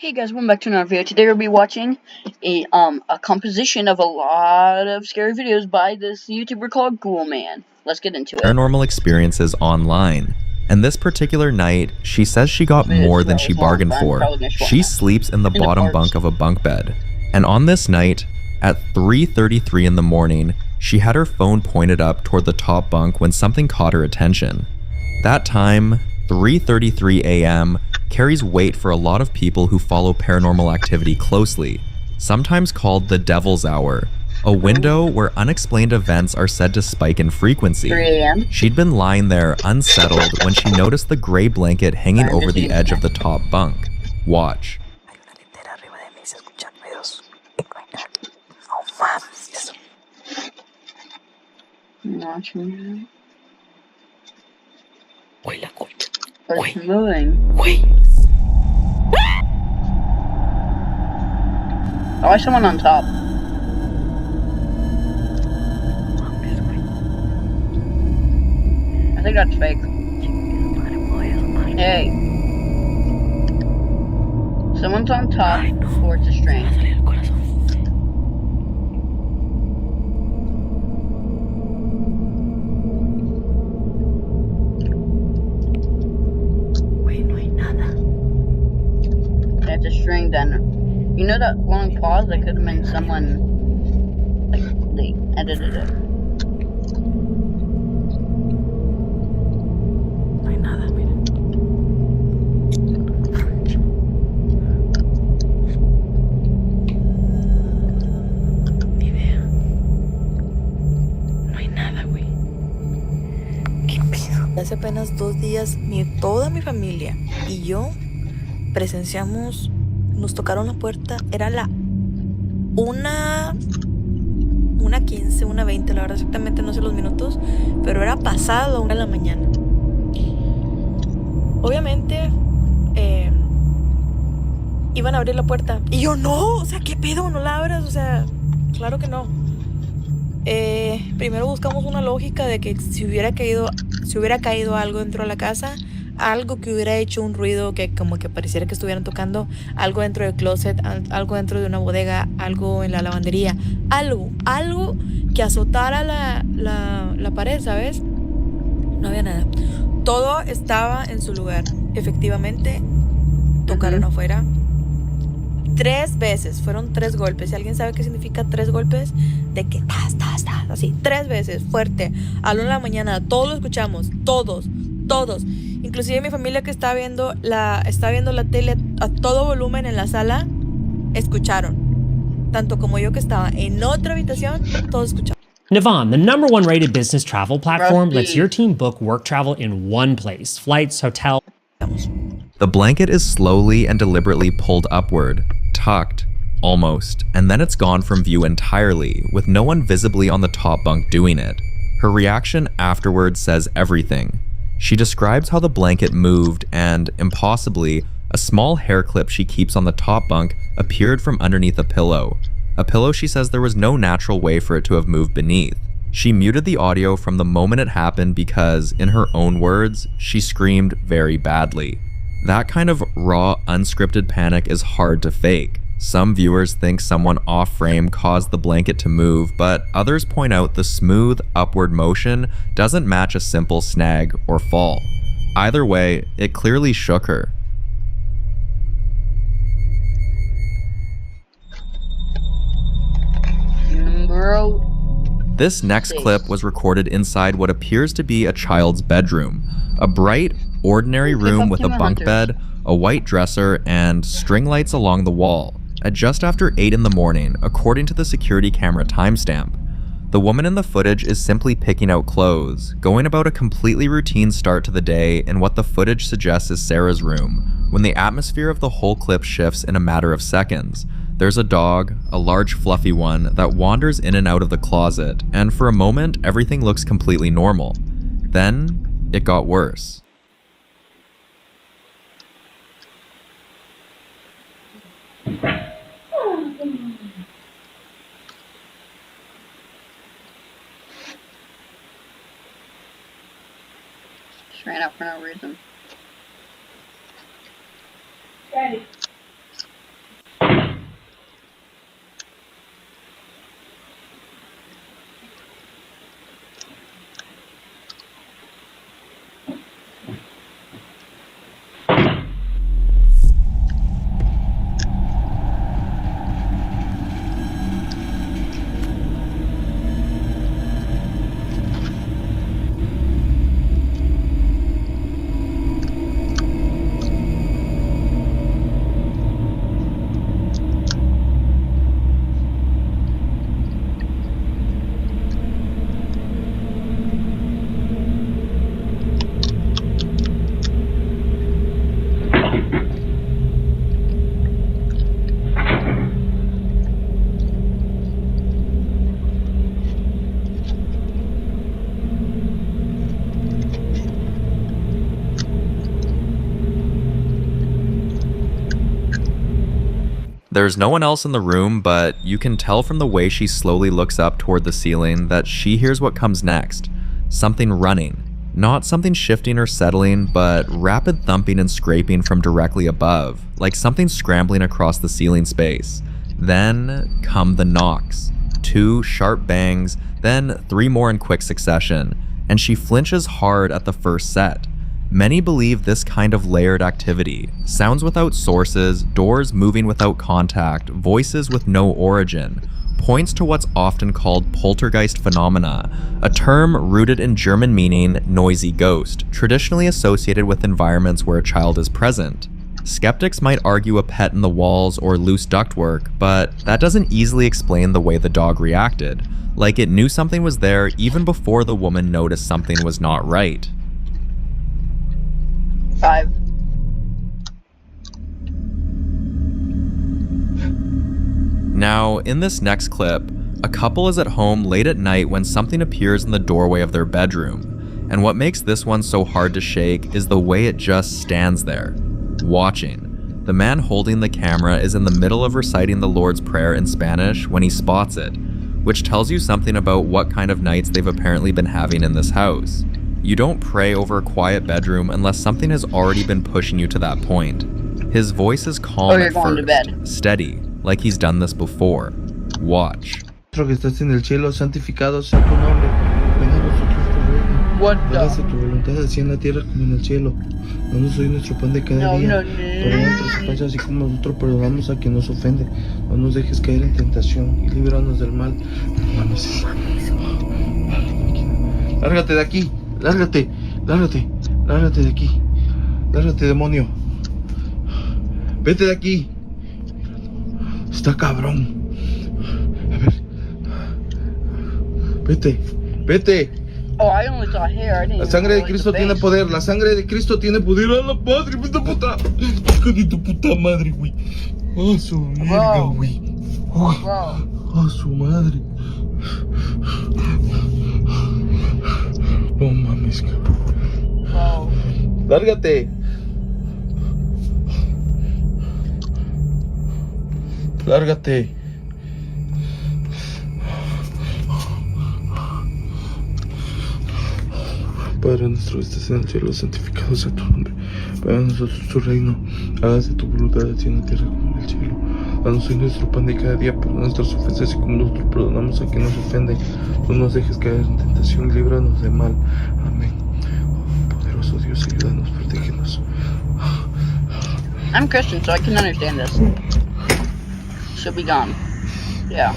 Hey guys, welcome back to another video. Today we'll be watching a composition of a lot of scary videos by this YouTuber called Ghoulman. Let's get into it. Paranormal experiences online. And this particular night, she says she got more than she bargained for. She sleeps in the bottom bunk of a bunk bed. And on this night, at 3:33 in the morning, she had her phone pointed up toward the top bunk when something caught her attention. That time, 3:33 a.m., carries weight for a lot of people who follow paranormal activity closely, sometimes called the Devil's Hour, a window where unexplained events are said to spike in frequency. 3 a.m. She'd been lying there unsettled when she noticed the gray blanket hanging over the edge of the top bunk. Watch. Watching. Güey, la concha. It's moving. Güey. Oh, I saw someone on top. I think that's fake. Hey. Someone's on top towards the string. That's a string then. You know that long pause? That could have been someone, like, they edited it. No hay nada, mira. Ni idea. No hay nada, güey. ¿Qué pedo? Hace apenas 2 días, toda mi familia y yo presenciamos, nos tocaron la puerta, era la 1:15, 1:20, la verdad exactamente no sé los minutos, pero era pasado 1 de la mañana. Obviamente iban a abrir la puerta y yo no, o sea, ¿qué pedo? No la abras, o sea, claro que no. Primero buscamos una lógica de que si hubiera caído algo dentro de la casa, algo que hubiera hecho un ruido que como que pareciera que estuvieran tocando, algo dentro del closet, algo dentro de una bodega, algo en la lavandería, algo que azotara la pared, ¿sabes? No había nada. Todo estaba en su lugar. Efectivamente, tocaron afuera 3 veces, fueron 3 golpes. Si alguien sabe qué significa 3 golpes, de que así, 3 veces, fuerte, a la 1 de la mañana, todos lo escuchamos, todos. Inclusive mi familia que está viendo la tele a todo volumen en la sala, escucharon. Tanto como yo que estaba en otra habitación, todos escucharon. Navan, the #1 rated business travel platform, lets your team book work travel in one place. Flights, hotels. The blanket is slowly and deliberately pulled upward, tucked, almost, and then it's gone from view entirely, with no one visibly on the top bunk doing it. Her reaction afterwards says everything. She describes how the blanket moved and, impossibly, a small hair clip she keeps on the top bunk appeared from underneath a pillow. A pillow she says there was no natural way for it to have moved beneath. She muted the audio from the moment it happened because, in her own words, she screamed very badly. That kind of raw, unscripted panic is hard to fake. Some viewers think someone off-frame caused the blanket to move, but others point out the smooth, upward motion doesn't match a simple snag or fall. Either way, it clearly shook her. Bro. This next clip was recorded inside what appears to be a child's bedroom. A bright, ordinary room with a bunk bed, a white dresser, and string lights along the wall. At just after 8 in the morning, according to the security camera timestamp. The woman in the footage is simply picking out clothes, going about a completely routine start to the day in what the footage suggests is Sarah's room, when the atmosphere of the whole clip shifts in a matter of seconds. There's a dog, a large fluffy one, that wanders in and out of the closet, and for a moment, everything looks completely normal. Then, it got worse. Just ran out for no reason. Daddy. There's no one else in the room, but you can tell from the way she slowly looks up toward the ceiling that she hears what comes next. Something running. Not something shifting or settling, but rapid thumping and scraping from directly above, like something scrambling across the ceiling space. Then come the knocks. 2 sharp bangs, then 3 more in quick succession, and she flinches hard at the first set. Many believe this kind of layered activity, sounds without sources, doors moving without contact, voices with no origin, points to what's often called poltergeist phenomena, a term rooted in German meaning noisy ghost, traditionally associated with environments where a child is present. Skeptics might argue a pet in the walls or loose ductwork, but that doesn't easily explain the way the dog reacted, like it knew something was there even before the woman noticed something was not right. 5. Now, in this next clip, a couple is at home late at night when something appears in the doorway of their bedroom, and what makes this one so hard to shake is the way it just stands there, watching. The man holding the camera is in the middle of reciting the Lord's Prayer in Spanish when he spots it, which tells you something about what kind of nights they've apparently been having in this house. You don't pray over a quiet bedroom unless something has already been pushing you to that point. His voice is calm at first, steady, like he's done this before. Watch. Que estás en el cielo, santificado sea tu nombre. Venga a nosotros tu reino. Hágase tu voluntad así en la tierra como en el cielo. Danos hoy nuestro pan de cada día. Perdona nuestras ofensas así como nosotros perdonamos a quien nos ofende. No nos dejes caer en tentación y líbranos del mal. Lárgate de aquí. Lárgate. Lárgate. Lárgate de aquí. Lárgate, demonio. Vete de aquí. Está cabrón. A ver. Vete. Vete. Oh, I only saw hair. I didn't La sangre de Cristo tiene poder. La sangre de Cristo tiene poder. ¡A la madre, puta! Hijo de tu puta madre, güey. ¡A su verga, güey! ¡A su madre! No mames, cabrón. Wow. Lárgate. Lárgate. Padre nuestro que estás en el cielo, santificado sea tu nombre. Venga a nosotros tu reino. Hágase tu voluntad así en la tierra como en el cielo. Danos hoy nuestro pan de cada día. Perdona nuestras ofensas y como nosotros perdonamos a quien nos ofende. No nos dejes caer en tentación y líbranos de mal. Amén. Oh, poderoso Dios, ayúdanos, protégenos. I'm Christian, so I can understand this. She'll be gone. Yeah.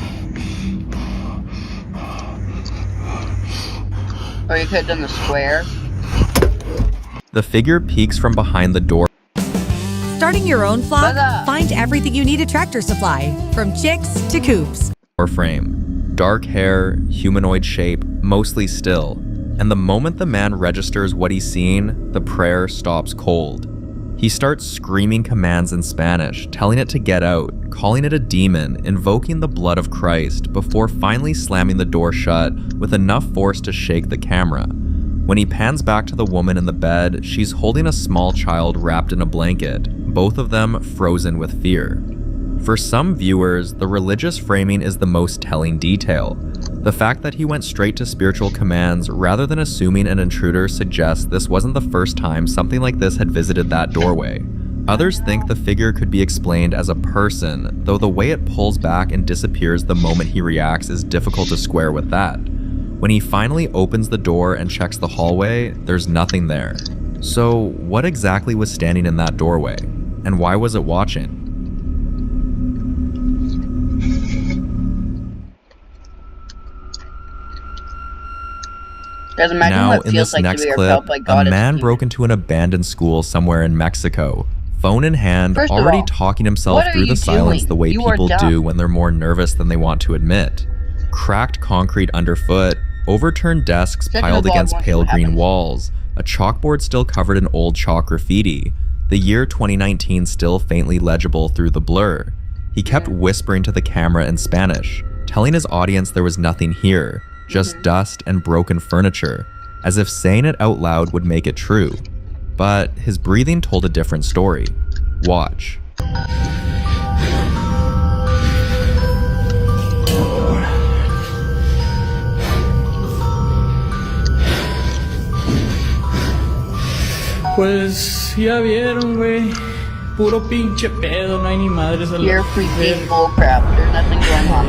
Or you could have done the square. The figure peeks from behind the door. Starting your own flock? Find everything you need at Tractor Supply, from chicks to coops. Frame. Dark hair, humanoid shape, mostly still. And the moment the man registers what he's seen, the prayer stops cold. He starts screaming commands in Spanish, telling it to get out, calling it a demon, invoking the blood of Christ, before finally slamming the door shut with enough force to shake the camera. When he pans back to the woman in the bed, she's holding a small child wrapped in a blanket, both of them frozen with fear. For some viewers, the religious framing is the most telling detail. The fact that he went straight to spiritual commands rather than assuming an intruder suggests this wasn't the first time something like this had visited that doorway. Others think the figure could be explained as a person, though the way it pulls back and disappears the moment he reacts is difficult to square with that. When he finally opens the door and checks the hallway, there's nothing there. So what exactly was standing in that doorway? And why was it watching? Now, in this next clip, a man broke into an abandoned school somewhere in Mexico, phone in hand, already talking himself through the silence the way people do when they're more nervous than they want to admit. Cracked concrete underfoot, overturned desks piled against pale green walls, a chalkboard still covered in old chalk graffiti, the year 2019 still faintly legible through the blur. He kept whispering to the camera in Spanish, telling his audience there was nothing here, just dust and broken furniture, as if saying it out loud would make it true. But his breathing told a different story. Watch. Pues ya vieron, güey. Puro pinche pedo, no hay ni madres a la You're freaking bullcrap. There's nothing going on.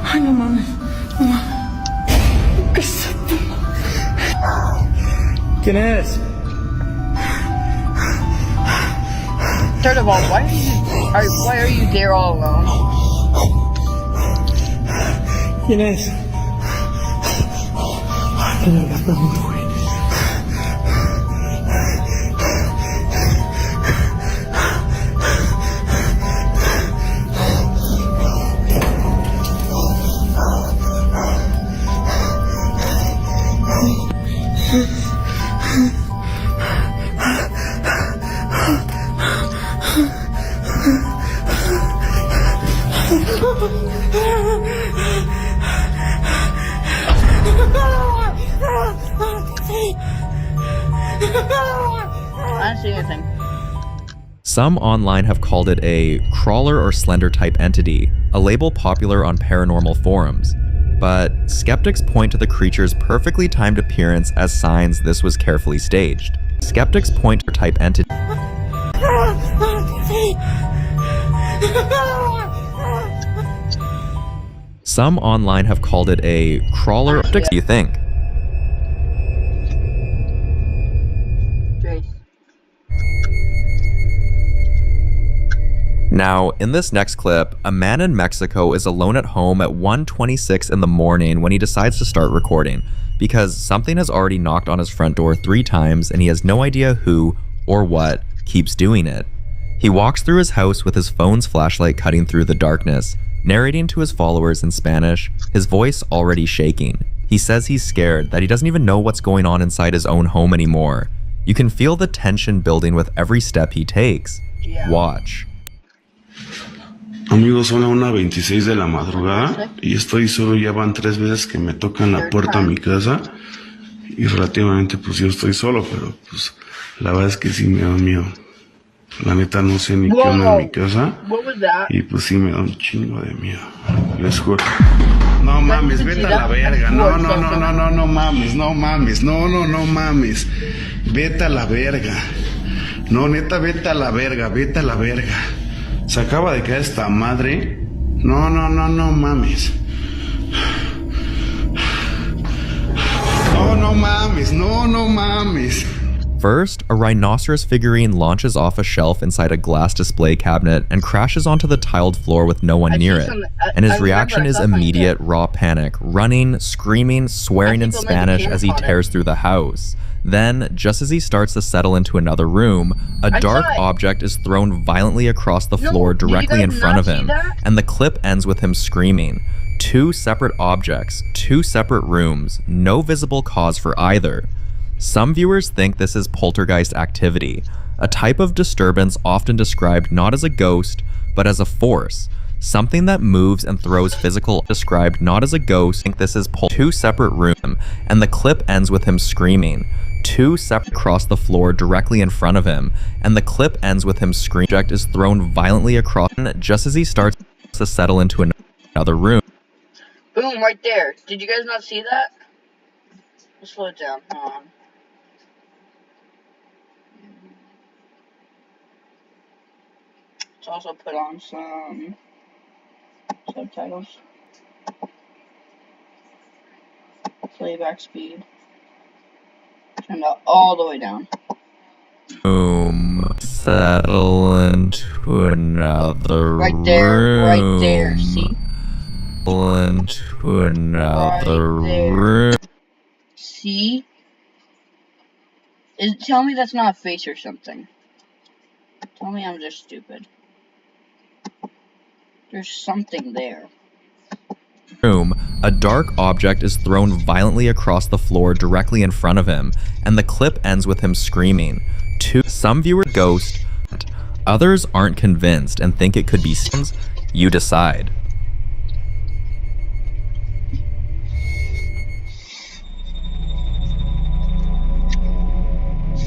Ay, no mames. No mames. ¿Quién es? Third of all, why are you there all alone? ¿Quién es? Qué verga pregunto, güey. I don't see anything. Some online have called it a crawler or slender type entity, a label popular on paranormal forums. But skeptics point to the creature's perfectly timed appearance as signs this was carefully staged. Skeptics point to type entity. Some online have called it a crawler. What do you think? Trace. Now, in this next clip, a man in Mexico is alone at home at 1:26 in the morning when he decides to start recording, because something has already knocked on his front door 3 times and he has no idea who or what keeps doing it. He walks through his house with his phone's flashlight cutting through the darkness, narrating to his followers in Spanish, his voice already shaking. He says he's scared, that he doesn't even know what's going on inside his own home anymore. You can feel the tension building with every step he takes. Watch. Amigos, son a 1:26 de la madrugada y estoy solo, ya van 3 veces que me tocan la puerta a mi casa y relativamente pues yo estoy solo, pero pues la verdad es que sí me da miedo. La neta no sé ni qué onda en mi casa y pues sí me da un chingo de miedo. Les juro. No mames, vete a la verga. No mames, no mames. No mames. Vete a la verga. No, neta, vete a la verga, vete a la verga. Se acaba de caer esta madre. No mames. No mames. First, a rhinoceros figurine launches off a shelf inside a glass display cabinet and crashes onto the tiled floor with no one near it. And his reaction is immediate raw panic, running, screaming, swearing in Spanish as he tears through the house. Then, just as he starts to settle into another room, a dark object is thrown violently across the floor directly in front of him, and the clip ends with him screaming. 2 separate objects, 2 separate rooms, no visible cause for either. Some viewers think this is poltergeist activity, a type of disturbance often described not as a ghost, but as a force, something that moves and throws physical. Described not as a ghost, think this is 2 separate rooms, and the clip ends with him screaming. 2 separate across the floor directly in front of him, and the clip ends with him screaming. The object is thrown violently across just as he starts to settle into another room. Boom, right there. Did you guys not see that? Let's slow it down. Hold on. Let's also put on some subtitles. Playback speed. Turn that all the way down. Boom. Settle into another right there, room. Right there, see? Settle into another room. See? Tell me that's not a face or something. Tell me I'm just stupid. There's something there. Room, a dark object is thrown violently across the floor directly in front of him, and the clip ends with him screaming. Some viewers ghost, others aren't convinced and think it could be Sims. You decide.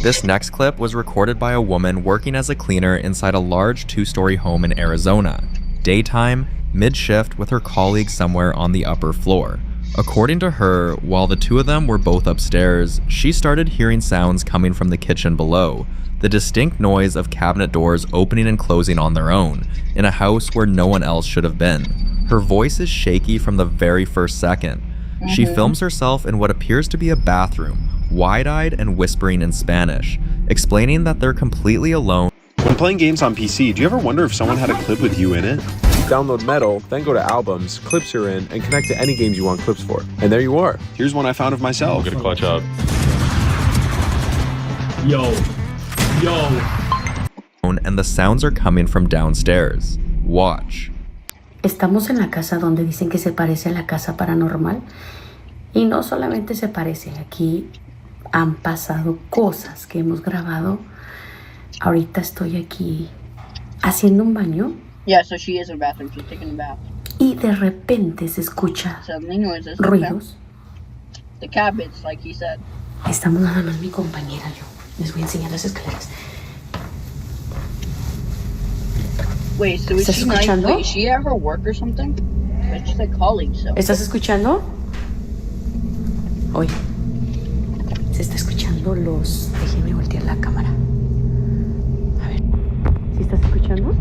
This next clip was recorded by a woman working as a cleaner inside a large 2-story home in Arizona. Daytime, mid-shift with her colleague somewhere on the upper floor. According to her, while the two of them were both upstairs, she started hearing sounds coming from the kitchen below, the distinct noise of cabinet doors opening and closing on their own, in a house where no one else should have been. Her voice is shaky from the very first second. She films herself in what appears to be a bathroom, wide-eyed and whispering in Spanish, explaining that they're completely alone. When playing games on PC, do you ever wonder if someone had a clip with you in it? Download Metal, then go to Albums, Clips You're In, and connect to any games you want clips for. And there you are. Here's one I found of myself. Get a clutch up. Yo. And the sounds are coming from downstairs. Watch. Estamos en la casa donde dicen que se parece a la casa paranormal. Y no solamente se parece, aquí han pasado cosas que hemos grabado. Ahorita estoy aquí haciendo un baño. Yeah, so she is in a bathroom. She's taking a bath. Y de repente se escucha Suddenly noises. ruidos. The cabinets, like he said. Estamos nada más mi compañera y yo. Les voy a enseñar las escaleras. Wait, so is ¿Estás she like, escuchando? wait, is she at her work or something? But she's like colleague, so. ¿Estás escuchando? Oye, se está escuchando los... Déjeme voltear la cámara. A ver, ¿sí estás escuchando?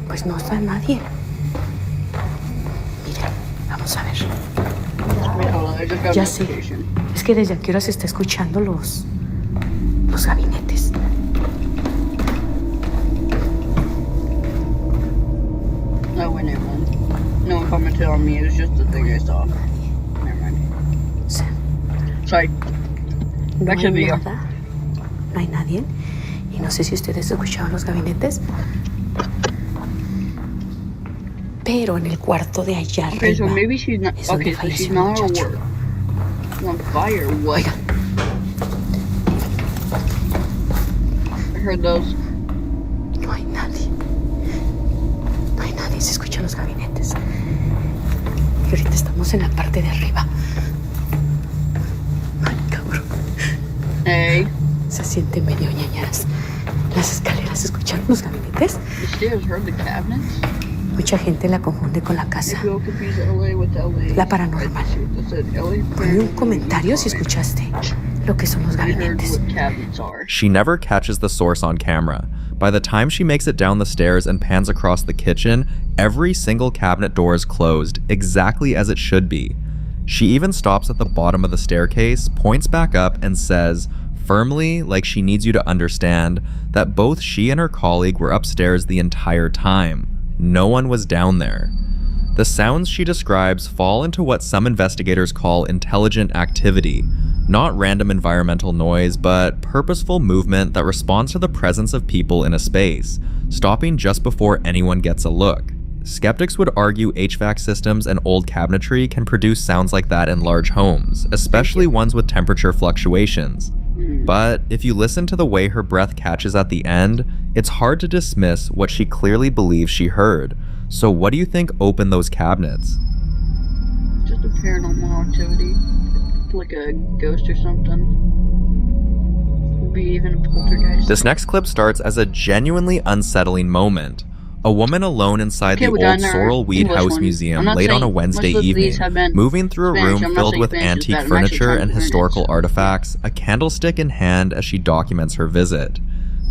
Pues no está nadie. Miren, vamos a ver. Wait, hold on, I just got a Ya sé. notification. Es que desde aquí ahora se está escuchando los gabinetes. No, wait, never mind. No one commented on me, it was just the thing I saw. Never mind. O sea, Sorry. no Back to the hay video. nada. No hay nadie. Y no sé si ustedes escuchaban los gabinetes. Pero en el cuarto de allá Okay, so arriba maybe she's not. es donde Okay, so she's falleció el not at muchacho. work. She's on fire. What? Oigan, I heard those. no hay nadie. No hay nadie. Se escuchan los gabinetes. Y ahorita estamos en la parte de arriba. Ay, cabrón. Hey, Se sienten medio ñañaras. Las escaleras, ¿se escuchan los gabinetes? the stairs heard the cabinets. Mucha gente la confunde con la If casa. you all confuse LA with LA. La paranormal. I said LA. Ponme un comentario si escuchaste lo que son los I heard gabinetes. what cabinets are. She never catches the source on camera. By the time she makes it down the stairs and pans across the kitchen, every single cabinet door is closed, exactly as it should be. She even stops at the bottom of the staircase, points back up, and says, firmly, like she needs you to understand, that both she and her colleague were upstairs the entire time. No one was down there. The sounds she describes fall into what some investigators call intelligent activity, not random environmental noise, but purposeful movement that responds to the presence of people in a space, stopping just before anyone gets a look. Skeptics would argue HVAC systems and old cabinetry can produce sounds like that in large homes, especially ones with temperature fluctuations. But if you listen to the way her breath catches at the end, it's hard to dismiss what she clearly believes she heard. So what do you think opened those cabinets? Just a paranormal activity. Like a ghost or something. Maybe even a poltergeist. This next clip starts as a genuinely unsettling moment. A woman alone inside Okay, the we old got our Sorrel Weed English House one. I'm Museum not late on a saying Wednesday most of these evening, have been moving through a Spanish. room I'm not filled saying with Spanish is antique bad. I'm actually furniture trying and to learn it, historical so. artifacts, a candlestick in hand as she documents her visit.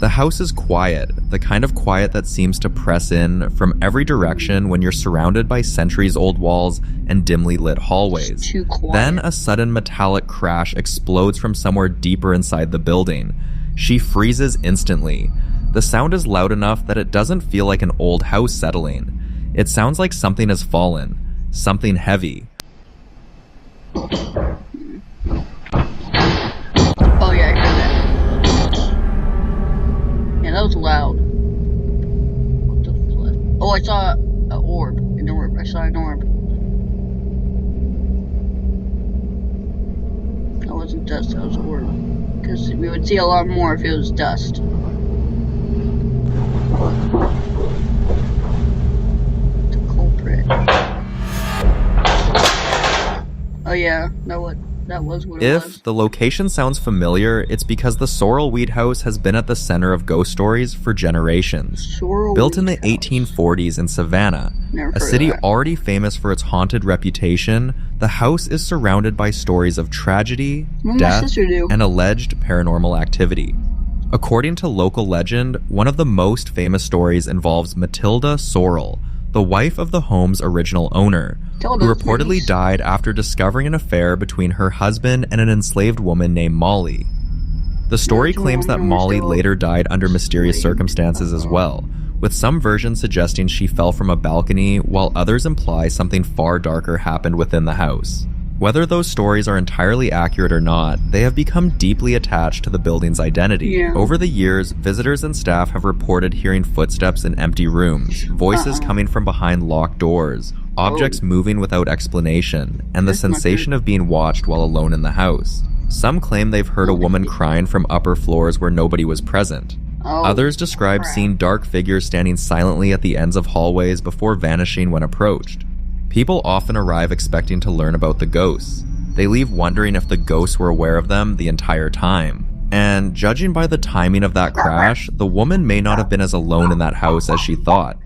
The house is quiet, the kind of quiet that seems to press in from every direction when you're surrounded by centuries-old walls and dimly lit hallways. It's too quiet. Then a sudden metallic crash explodes from somewhere deeper inside the building. She freezes instantly. The sound is loud enough that it doesn't feel like an old house settling. It sounds like something has fallen, something heavy. Oh yeah, I heard that. Yeah, that was loud. What the flip? Oh, I saw an orb. An orb. I saw an orb. That wasn't dust, that was an orb. Because we would see a lot more if it was dust. The culprit. Oh yeah, that would that was what it was. If the location sounds familiar, it's because the Sorrelweed House has been at the center of ghost stories for generations. Built in the 1840s in Savannah, a city already famous for its haunted reputation, the house is surrounded by stories of tragedy, death, and alleged paranormal activity. According to local legend, one of the most famous stories involves Matilda Sorrel, the wife of the home's original owner, who reportedly died after discovering an affair between her husband and an enslaved woman named Molly. The story claims that Molly later died under mysterious circumstances as well, with some versions suggesting she fell from a balcony, while others imply something far darker happened within the house. Whether those stories are entirely accurate or not, they have become deeply attached to the building's identity. Over the years, visitors and staff have reported hearing footsteps in empty rooms, voices coming from behind locked doors, objects moving without explanation, and the sensation of being watched while alone in the house. Some claim they've heard a woman crying from upper floors where nobody was present. Others describe seeing dark figures standing silently at the ends of hallways before vanishing when approached. People often arrive expecting to learn about the ghosts. They leave wondering if the ghosts were aware of them the entire time. And judging by the timing of that crash, the woman may not have been as alone in that house as she thought.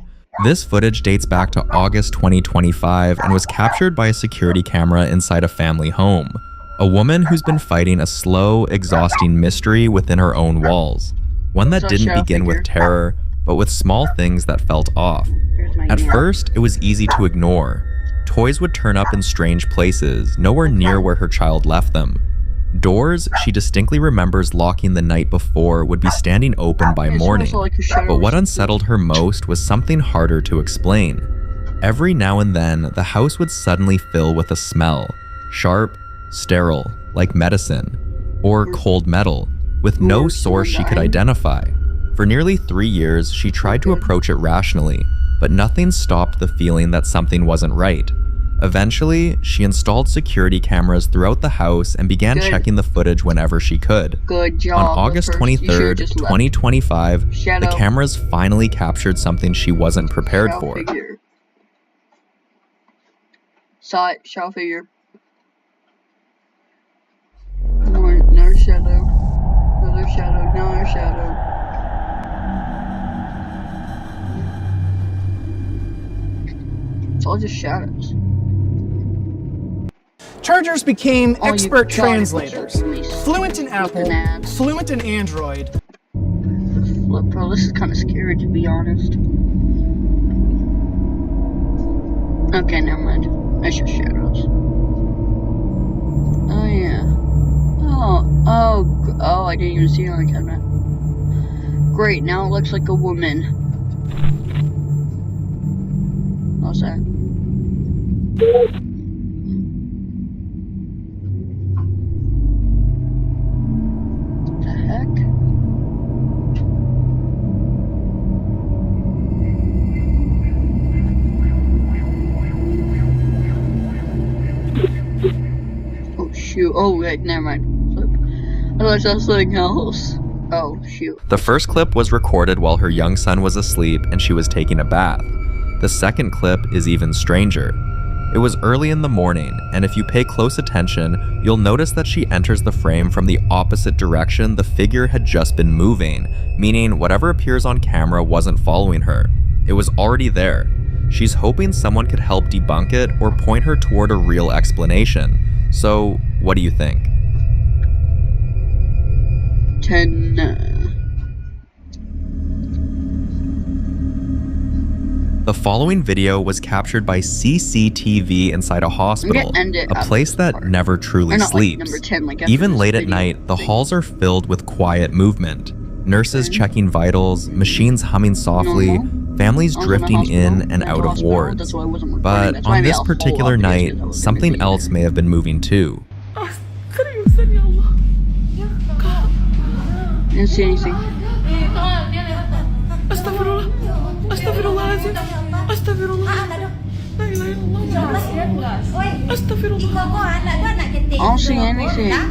This footage dates back to August 2025 and was captured by a security camera inside a family home. A woman who's been fighting a slow, exhausting mystery within her own walls. One that didn't begin with terror, but with small things that felt off. At first, it was easy to ignore. Toys would turn up in strange places, nowhere near where her child left them. Doors she distinctly remembers locking the night before would be standing open by morning. But what unsettled her most was something harder to explain. Every now and then, the house would suddenly fill with a smell. Sharp, sterile, like medicine, or cold metal, with no source she could identify. For nearly 3 years, she tried to approach it rationally, but nothing stopped the feeling that something wasn't right. Eventually, she installed security cameras throughout the house and began checking the footage whenever she could. Good job. On August 23rd, 2025, the cameras finally captured something she wasn't prepared for. Saw it, shadow figure. Another shadow. Another shadow, another shadow. It's all just shadows. Chargers became expert translators, fluent in Apple, fluent in Android. Look, bro, this is kind of scary to be honest. Okay, never mind. That's just shadows. Oh yeah. Oh, I didn't even see it on the camera. Great, now it looks like a woman. What's that? What the heck? Oh shoot, oh wait, never mind. I thought that was something else. Oh shoot. The first clip was recorded while her young son was asleep and she was taking a bath. The second clip is even stranger. It was early in the morning, and if you pay close attention, you'll notice that she enters the frame from the opposite direction the figure had just been moving, meaning whatever appears on camera wasn't following her. It was already there. She's hoping someone could help debunk it or point her toward a real explanation. So, what do you think? 10. The following video was captured by CCTV inside a hospital, a place that never truly sleeps. Even late at night, the halls are filled with quiet movement. Nurses checking vitals, machines humming softly, families drifting in and out of wards. But on this particular night, something else may have been moving too. Didn't see anything. I don't see anything.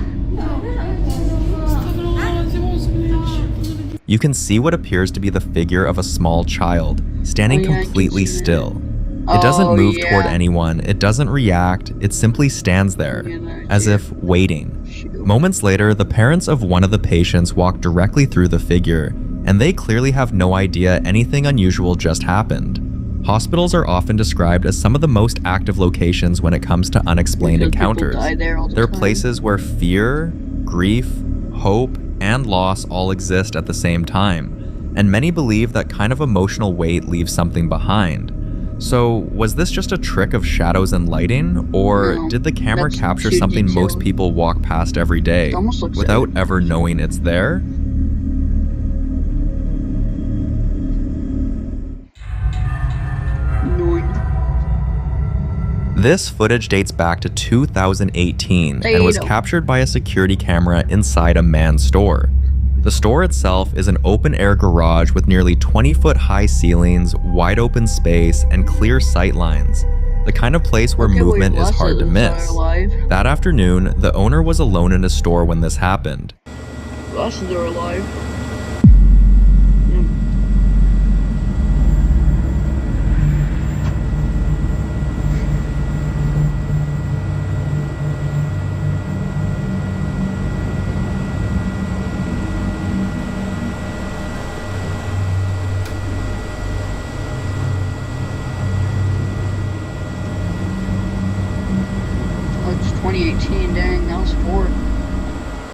You can see what appears to be the figure of a small child, standing completely still. It doesn't move toward anyone, it doesn't react, it simply stands there, as if waiting. Moments later, the parents of one of the patients walk directly through the figure, and they clearly have no idea anything unusual just happened. Hospitals are often described as some of the most active locations when it comes to unexplained encounters. They're places where fear, grief, hope, and loss all exist at the same time, and many believe that kind of emotional weight leaves something behind. So, was this just a trick of shadows and lighting, or did the camera capture something most people walk past every day without ever knowing it's there? This footage dates back to 2018 and was captured by a security camera inside a man's store. The store itself is an open-air garage with nearly 20-foot-high ceilings, wide open space, and clear sight lines. The kind of place where movement is hard to miss. That afternoon, the owner was alone in his store when this happened. Glasses are alive. It's 2018, dang, that was 4.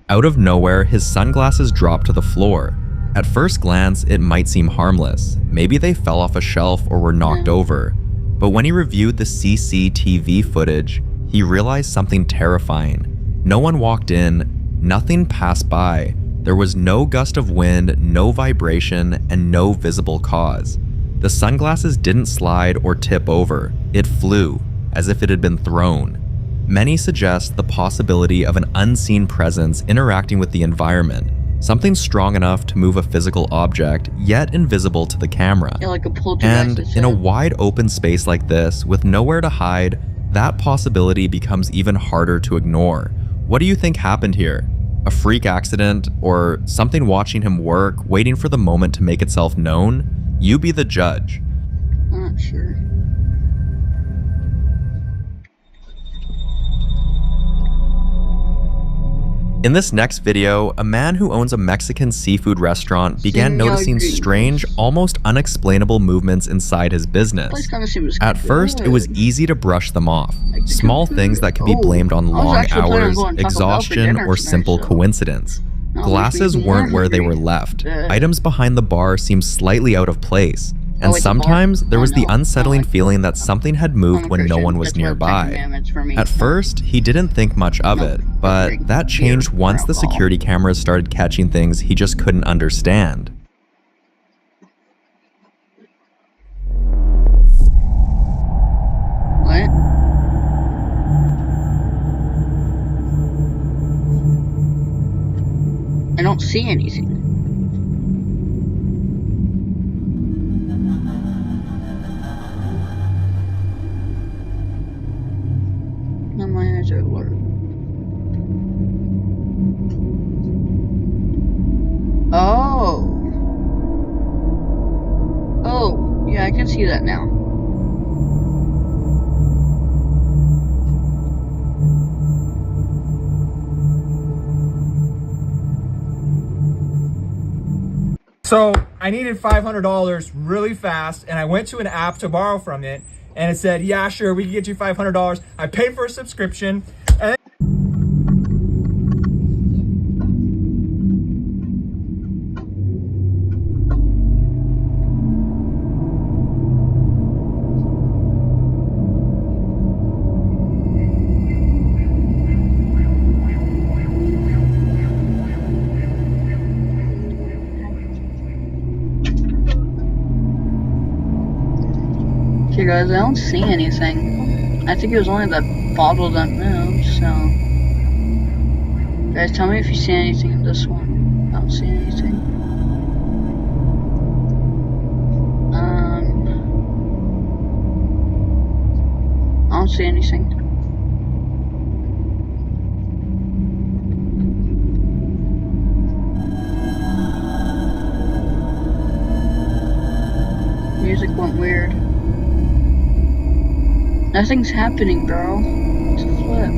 Out of nowhere, his sunglasses drop to the floor. At first glance, it might seem harmless. Maybe they fell off a shelf or were knocked over. But when he reviewed the CCTV footage, he realized something terrifying. No one walked in, nothing passed by. There was no gust of wind, no vibration, and no visible cause. The sunglasses didn't slide or tip over. It flew, as if it had been thrown. Many suggest the possibility of an unseen presence interacting with the environment, something strong enough to move a physical object, yet invisible to the camera. Yeah, like a poltergeist. And in a wide open space like this, with nowhere to hide, that possibility becomes even harder to ignore. What do you think happened here? A freak accident, or something watching him work, waiting for the moment to make itself known? You be the judge. I'm not sure. In this next video, a man who owns a Mexican seafood restaurant began noticing strange, almost unexplainable movements inside his business. At first, it was easy to brush them off. Small things that could be blamed on long hours, exhaustion, or simple coincidence. Glasses weren't where they were left. Items behind the bar seemed slightly out of place. And sometimes there was the unsettling feeling that something had moved when no one was nearby. At first, he didn't think much of it, but that changed once the security cameras started catching things he just couldn't understand. What? I don't see anything. My eyes are alert. Oh. Oh, yeah, I can see that now. So I needed $500 really fast, and I went to an app to borrow from it. And it said, yeah, sure, we can get you $500. I paid for a subscription. And Okay, guys, I don't see anything. I think it was only that bottle that moved, so... Guys, tell me if you see anything in this one. I don't see anything. I don't see anything. Music went weird. Nothing's happening, bro. It's a flip.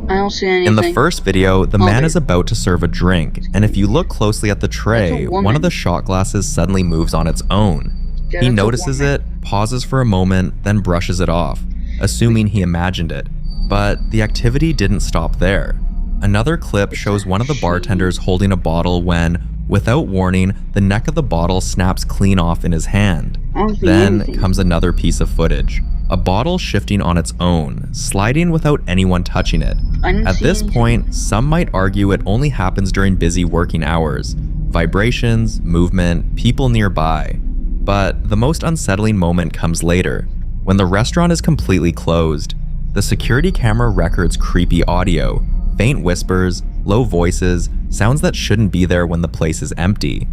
I don't see anything. In the first video, the man is about to serve a drink, and if you look closely at the tray, one of the shot glasses suddenly moves on its own. He notices it, pauses for a moment, then brushes it off, assuming he imagined it. But the activity didn't stop there. Another clip shows one of the bartenders holding a bottle when, without warning, the neck of the bottle snaps clean off in his hand. Then comes another piece of footage. A bottle shifting on its own, sliding without anyone touching it. At this point, some might argue it only happens during busy working hours. Vibrations, movement, people nearby. But the most unsettling moment comes later, when the restaurant is completely closed. The security camera records creepy audio, faint whispers, low voices, sounds that shouldn't be there when the place is empty.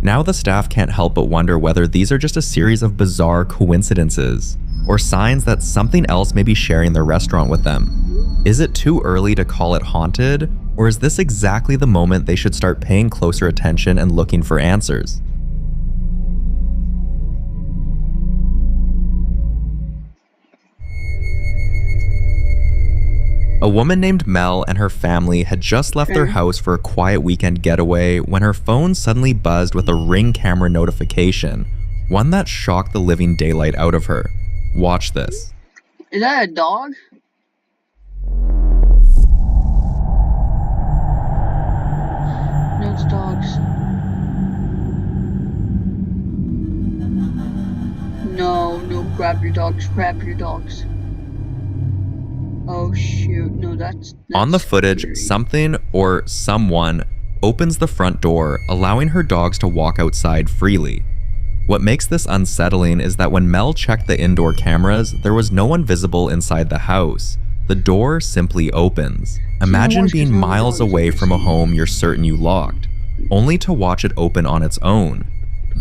Now the staff can't help but wonder whether these are just a series of bizarre coincidences, or signs that something else may be sharing their restaurant with them. Is it too early to call it haunted, or is this exactly the moment they should start paying closer attention and looking for answers? A woman named Mel and her family had just left their house for a quiet weekend getaway when her phone suddenly buzzed with a Ring camera notification, one that shocked the living daylight out of her. Watch this. Is that a dog? No, it's dogs. No, grab your dogs, grab your dogs. Oh shoot, no, that's on the footage, scary. Something or someone opens the front door, allowing her dogs to walk outside freely. What makes this unsettling is that when Mel checked the indoor cameras, there was no one visible inside the house. The door simply opens. Imagine being miles away from a home you're certain you locked, only to watch it open on its own.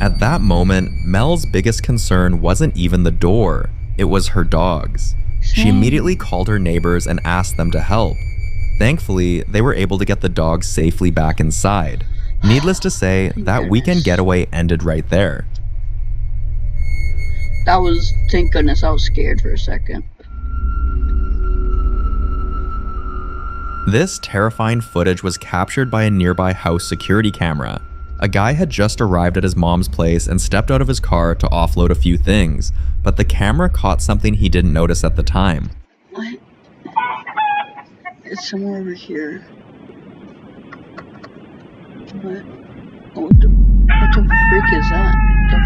At that moment, Mel's biggest concern wasn't even the door, it was her dogs. She immediately called her neighbors and asked them to help. Thankfully, they were able to get the dogs safely back inside. Needless to say, that weekend getaway ended right there. That was, thank goodness, I was scared for a second. This terrifying footage was captured by a nearby house security camera. A guy had just arrived at his mom's place and stepped out of his car to offload a few things, but the camera caught something he didn't notice at the time. What? It's somewhere over here. What? What the freak is that? The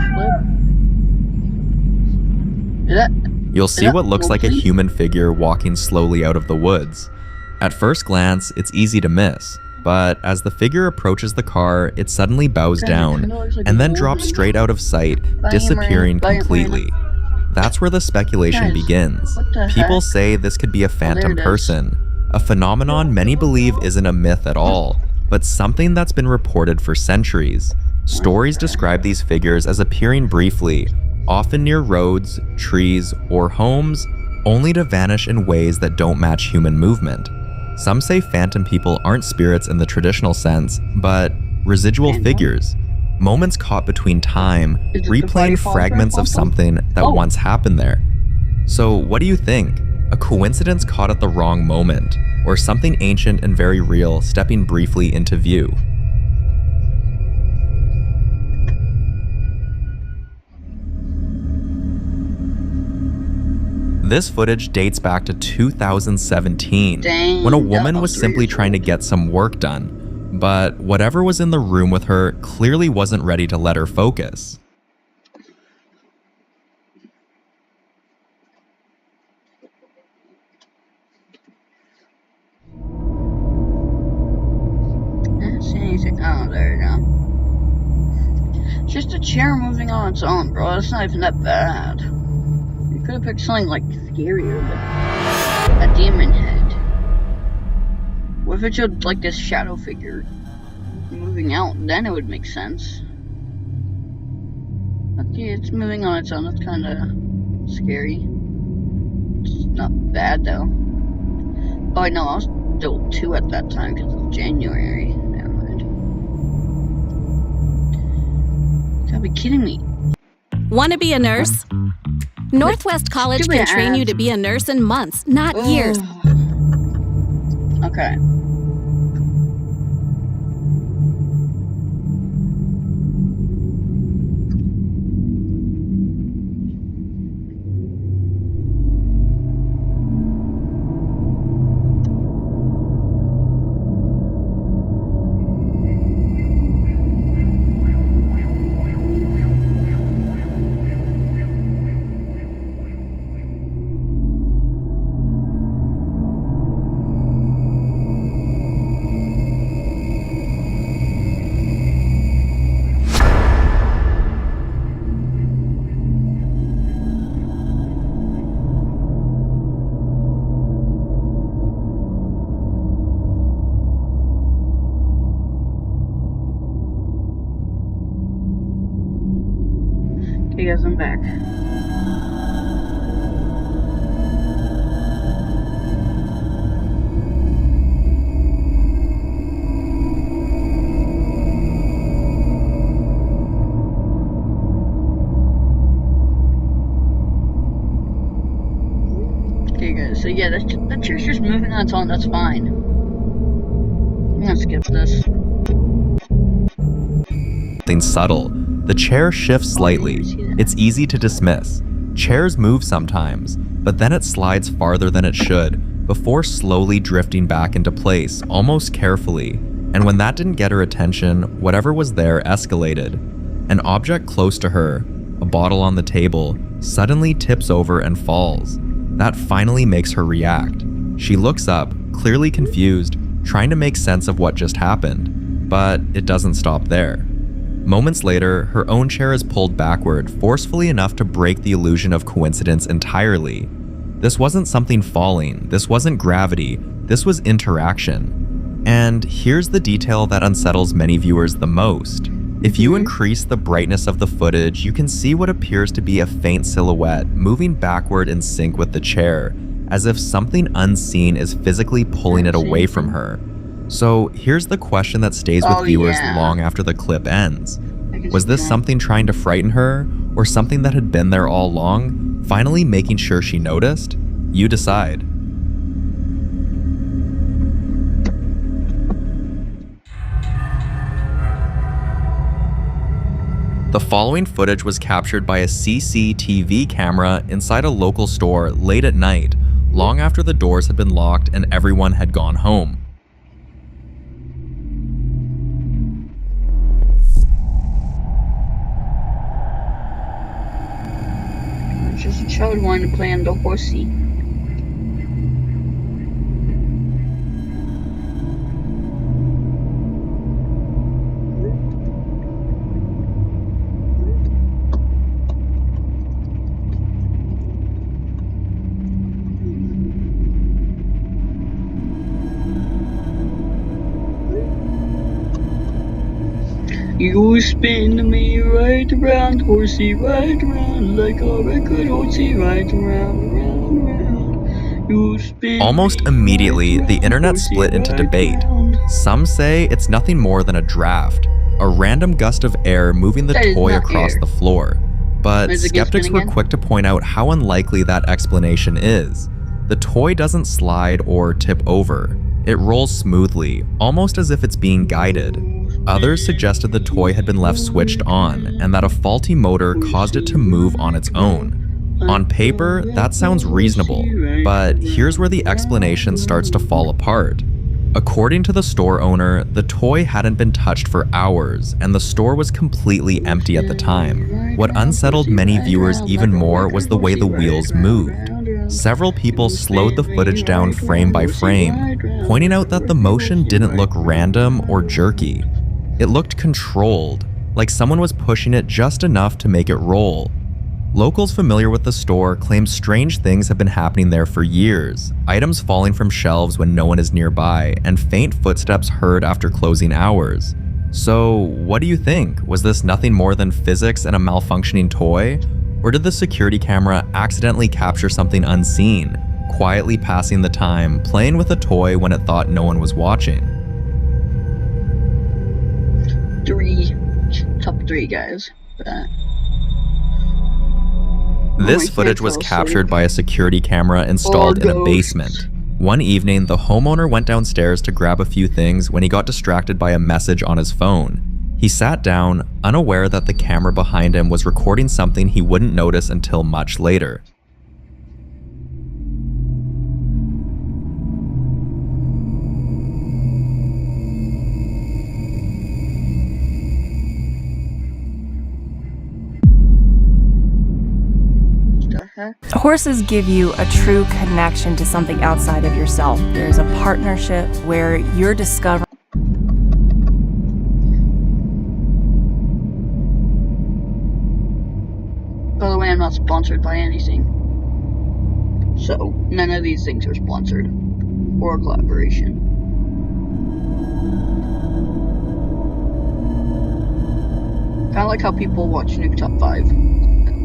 flip? You'll see what looks like a human figure walking slowly out of the woods. At first glance, it's easy to miss, but as the figure approaches the car, it suddenly bows down and then drops straight out of sight, disappearing completely. That's where the speculation begins. People say this could be a phantom person, a phenomenon many believe isn't a myth at all, but something that's been reported for centuries. Stories describe these figures as appearing briefly, often near roads, trees, or homes, only to vanish in ways that don't match human movement. Some say phantom people aren't spirits in the traditional sense, but residual figures, moments caught between time, replaying fragments of something that once happened there. So what do you think? A coincidence caught at the wrong moment, or something ancient and very real stepping briefly into view? This footage dates back to 2017, when a woman was simply trying to get some work done, but whatever was in the room with her clearly wasn't ready to let her focus. I don't see anything. Oh, there we go. It's just a chair moving on its own, bro. It's not even that bad. You could have picked something like scarier, but a demon head. What if it showed like this shadow figure moving out? Then it would make sense. Okay, it's moving on its own. That's kind of scary. It's not bad though. Oh, I know. I was still 2 at that time because of January. Never mind. gotta be kidding me. Want to be a nurse? Northwest College Stupid can train you ads. to be a nurse in months, not years. Okay. Okay, guys, I'm back. Okay, guys, so yeah, that chair's just moving on its own, that's fine. I'm gonna skip this. Something subtle. The chair shifts slightly. It's easy to dismiss. Chairs move sometimes, but then it slides farther than it should, before slowly drifting back into place, almost carefully. And when that didn't get her attention, whatever was there escalated. An object close to her, a bottle on the table, suddenly tips over and falls. That finally makes her react. She looks up, clearly confused, trying to make sense of what just happened. But it doesn't stop there. Moments later, her own chair is pulled backward, forcefully enough to break the illusion of coincidence entirely. This wasn't something falling, this wasn't gravity, this was interaction. And here's the detail that unsettles many viewers the most. If you increase the brightness of the footage, you can see what appears to be a faint silhouette moving backward in sync with the chair, as if something unseen is physically pulling it away from her. So here's the question that stays with viewers long after the clip ends. Was this something trying to frighten her, or something that had been there all along, finally making sure she noticed? You decide. The following footage was captured by a CCTV camera inside a local store late at night, long after the doors had been locked and everyone had gone home. Just a child wanting to play on the horsey. You spin me right around, horsey, right around, like a record horsey, right around, round, round. You spin Almost immediately, the internet split into debate. Some say it's nothing more than a draft, a random gust of air moving the toy across the floor. But skeptics were quick to point out how unlikely that explanation is. The toy doesn't slide or tip over. It rolls smoothly, almost as if it's being guided. Others suggested the toy had been left switched on, and that a faulty motor caused it to move on its own. On paper, that sounds reasonable, but here's where the explanation starts to fall apart. According to the store owner, the toy hadn't been touched for hours, and the store was completely empty at the time. What unsettled many viewers even more was the way the wheels moved. Several people slowed the footage down frame by frame, pointing out that the motion didn't look random or jerky. It looked controlled, like someone was pushing it just enough to make it roll. Locals familiar with the store claim strange things have been happening there for years, items falling from shelves when no one is nearby, and faint footsteps heard after closing hours. So, what do you think? Was this nothing more than physics and a malfunctioning toy? Or did the security camera accidentally capture something unseen, quietly passing the time, playing with a toy when it thought no one was watching? Top three, guys. But This footage was captured by a security camera installed in a basement. One evening, the homeowner went downstairs to grab a few things when he got distracted by a message on his phone. He sat down, unaware that the camera behind him was recording something he wouldn't notice until much later. Horses give you a true connection to something outside of yourself. There's a partnership where you're discovering. By the way, I'm not sponsored by anything. So, none of these things are sponsored or collaboration. Kind of like how people watch Nuke Top 5.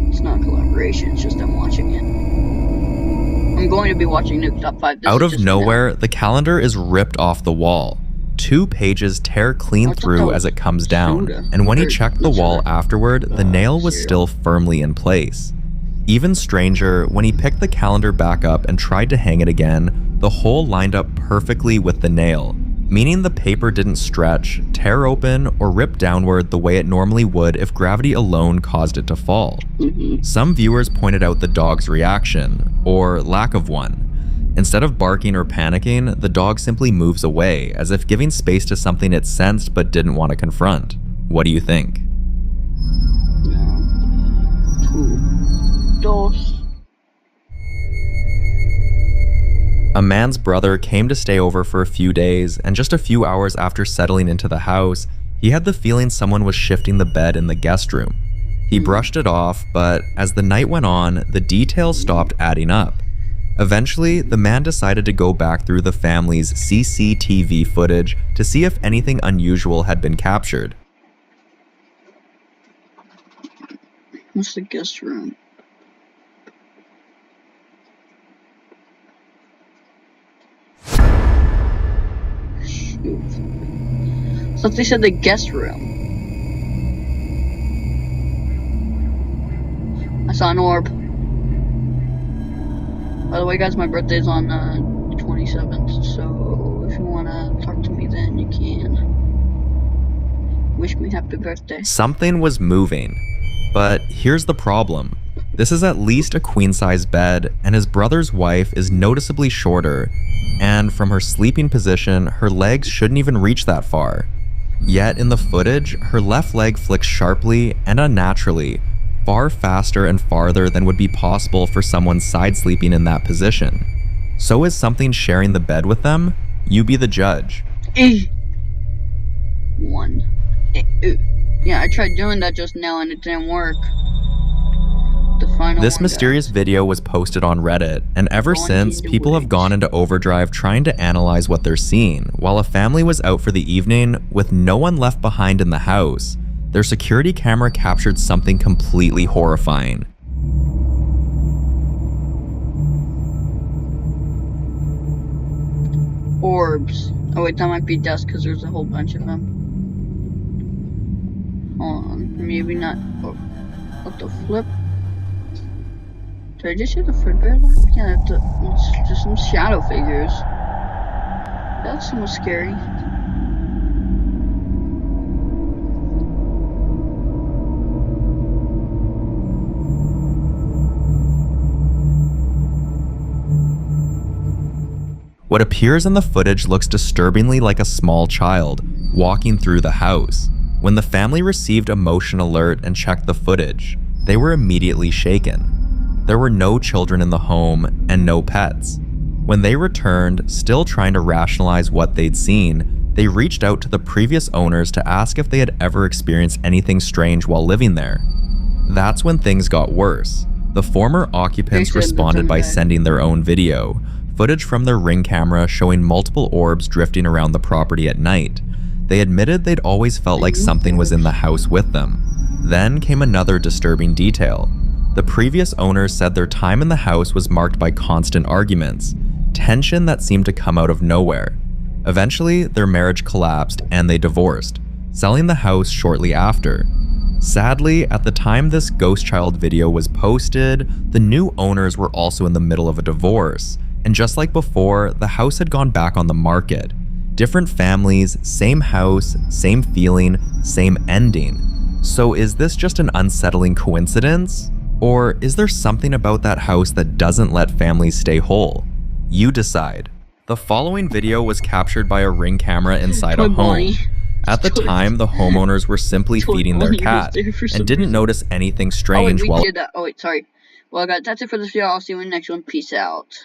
It's not a collaboration, it's just them watching it. I'm going to be watching Nuke Top 5. Out of nowhere, the calendar is ripped off the wall. 2 pages tear clean through as it comes down, and when he checked the wall afterward, the nail was still firmly in place. Even stranger, when he picked the calendar back up and tried to hang it again, the hole lined up perfectly with the nail, meaning the paper didn't stretch, tear open, or rip downward the way it normally would if gravity alone caused it to fall. Some viewers pointed out the dog's reaction, or lack of one. Instead of barking or panicking, the dog simply moves away, as if giving space to something it sensed but didn't want to confront. What do you think? A man's brother came to stay over for a few days, and just a few hours after settling into the house, he had the feeling someone was shifting the bed in the guest room. He brushed it off, but as the night went on, the details stopped adding up. Eventually, the man decided to go back through the family's CCTV footage to see if anything unusual had been captured. What's the guest room? Shoot. So they said the guest room. I saw an orb. By the way, guys, my birthday's on the 27th, so if you want to talk to me then, you can. Wish me happy birthday. Something was moving, but here's the problem. This is at least a queen-size bed, and his brother's wife is noticeably shorter, and from her sleeping position, her legs shouldn't even reach that far. Yet in the footage, her left leg flicks sharply and unnaturally, far faster and farther than would be possible for someone side sleeping in that position. So is something sharing the bed with them? You be the judge. Yeah, I tried doing that just now and it didn't work. This mysterious video was posted on Reddit, and ever since, people have gone into overdrive trying to analyze what they're seeing. While a family was out for the evening, with no one left behind in the house, their security camera captured something completely horrifying. Orbs. Oh wait, that might be dust because there's a whole bunch of them. Hold on, maybe not. Oh, what the flip? Did I just hear the Fredbear laugh? Yeah, it's just some shadow figures. That's so scary. What appears in the footage looks disturbingly like a small child walking through the house. When the family received a motion alert and checked the footage, they were immediately shaken. There were no children in the home and no pets. When they returned, still trying to rationalize what they'd seen, they reached out to the previous owners to ask if they had ever experienced anything strange while living there. That's when things got worse. The former occupants responded by sending their own video, footage from their Ring camera showing multiple orbs drifting around the property at night. They admitted they'd always felt like something was in the house with them. Then came another disturbing detail. The previous owners said their time in the house was marked by constant arguments, tension that seemed to come out of nowhere. Eventually, their marriage collapsed and they divorced, selling the house shortly after. Sadly, at the time this ghost child video was posted, the new owners were also in the middle of a divorce, and just like before, the house had gone back on the market. Different families, same house, same feeling, same ending. So is this just an unsettling coincidence? Or is there something about that house that doesn't let families stay whole? You decide. The following video was captured by a Ring camera inside a home. At the time, the homeowners were simply feeding their cat and didn't notice anything strange Oh wait, sorry. Well, guys, that's it for this video. I'll see you in the next one. Peace out.